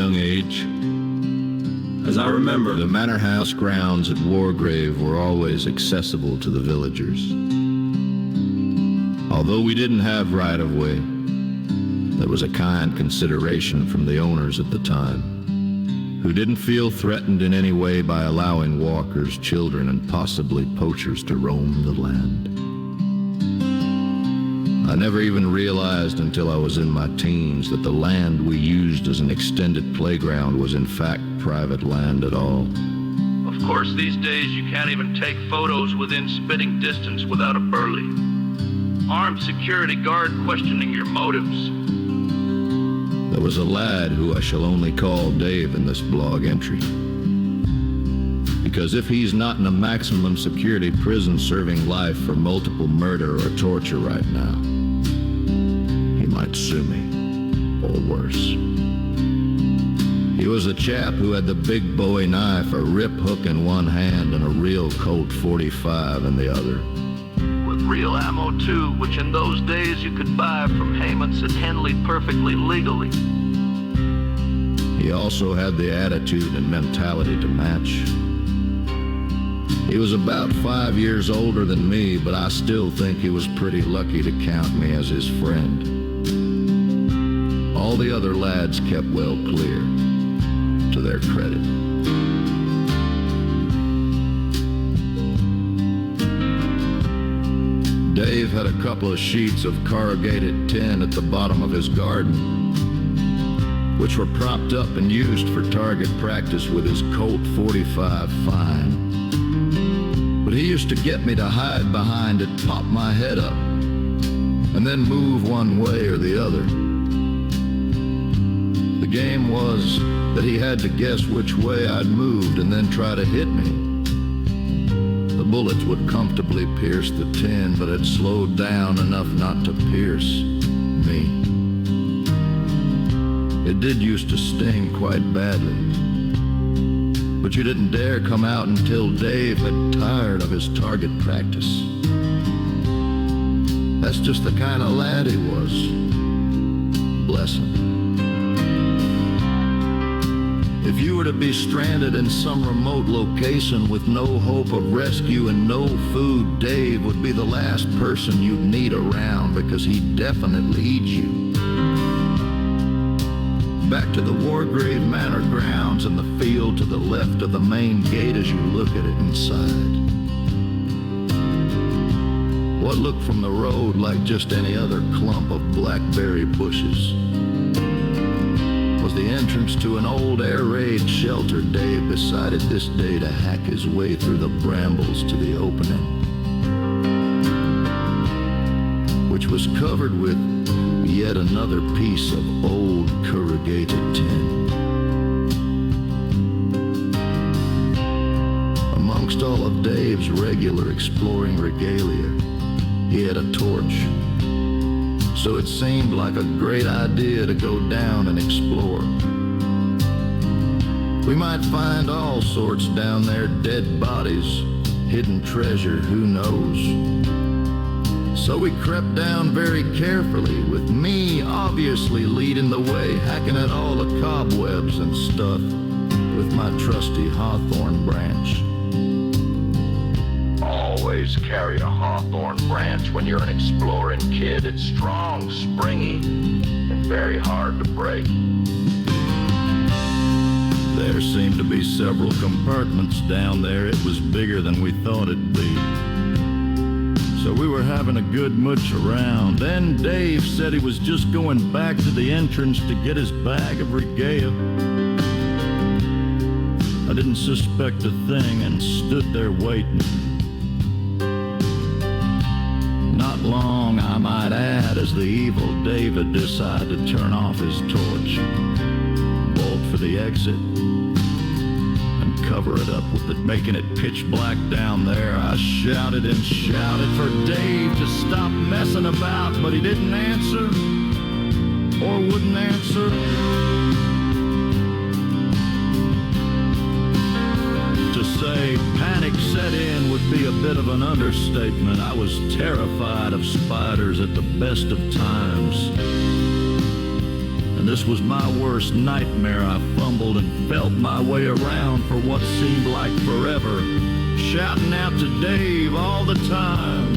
young age. As I remember, The manor house grounds at Wargrave were always accessible to the villagers. Although we didn't have right-of-way, there was a kind consideration from the owners at the time, who didn't feel threatened in any way by allowing walkers, children, and possibly poachers to roam the land. I never even realized until I was in my teens that the land we used as an extended playground was in fact private land at all. Of course, these days you can't even take photos within spitting distance without a burly. Armed security guard questioning your motives. There was a lad who I shall only call Dave in this blog entry. Because if he's not in a maximum security prison serving life for multiple murder or torture right now, he might sue me, or worse. He was a chap who had the big bowie knife, a rip hook in one hand, and a real Colt 45 in the other. With real ammo too, which in those days you could buy from Heyman's and Henley perfectly legally. He also had the attitude and mentality to match. He was about 5 years older than me, but I still think he was pretty lucky to count me as his friend. All the other lads kept well clear, to their credit. Dave had a couple of sheets of corrugated tin at the bottom of his garden, which were propped up and used for target practice with his Colt 45 fine. But he used to get me to hide behind it, pop my head up, and then move one way or the other. The game was that he had to guess which way I'd moved and then try to hit me. The bullets would comfortably pierce the tin, but it slowed down enough not to pierce me. It did used to sting quite badly, but you didn't dare come out until Dave had tired of his target practice. That's just the kind of lad he was. Bless him. If you were to be stranded in some remote location with no hope of rescue and no food, Dave would be the last person you'd need around, because he'd definitely eat you. Back to the Wargrave Manor grounds and the field to the left of the main gate as you look at it inside. What looked from the road like just any other clump of blackberry bushes was the entrance to an old air raid shelter Dave decided this day to hack his way through the brambles to the opening, which was covered with yet another piece of old corrugated tin. Amongst all of Dave's regular exploring regalia, he had a torch. So it seemed like a great idea to go down and explore. We might find all sorts down there, dead bodies, hidden treasure, who knows. So we crept down very carefully, with me obviously leading the way, hacking at all the cobwebs and stuff with my trusty hawthorn branch. Always carry a hawthorn branch when you're an exploring kid. It's strong, springy, and very hard to break. There seemed to be several compartments down there. It was bigger than we thought it'd be. So we were having a good mooch around. Then Dave said he was just going back to the entrance to get his bag of regalia. I didn't suspect a thing and stood there waiting. Not long, I might add, as the evil David decided to turn off his torch, bolt for the exit, and cover it up with it, making it pitch black down there. I shouted and shouted for Dave to stop messing about, but he didn't answer, or wouldn't answer. To say panic set in would be a bit of an understatement. I was terrified of spiders at the best of times. and this was my worst nightmare. I fumbled and felt my way around for what seemed like forever, shouting out to Dave all the time.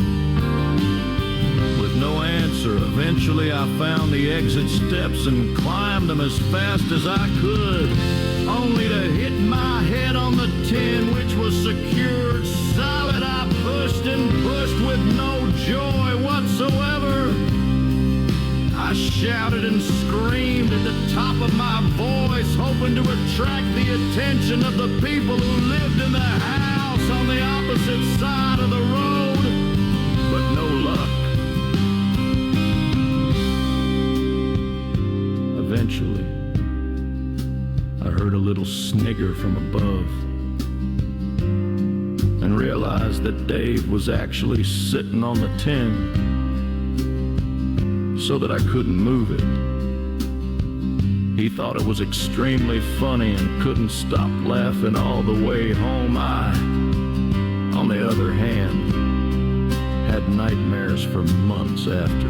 With no answer, eventually I found the exit steps and climbed them as fast as I could, only to hit my head on the tin, which was secured solid. I pushed and pushed with no joy whatsoever. I shouted and screamed at the top of my voice, hoping to attract the attention of the people who lived in the house on the opposite side of the road, but no luck. Eventually, I heard a little snigger from above and realized that Dave was actually sitting on the tin so that I couldn't move it. He thought it was extremely funny and couldn't stop laughing all the way home. I, on the other hand, had nightmares for months after.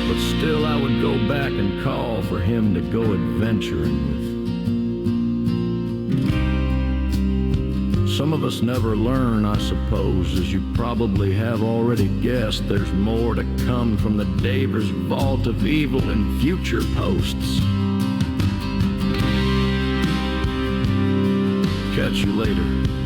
But still I would go back and call for him to go adventuring with. Some of us never learn, I suppose. As you probably have already guessed, there's more to come from the Davers Vault of Evil in future posts. Catch you later.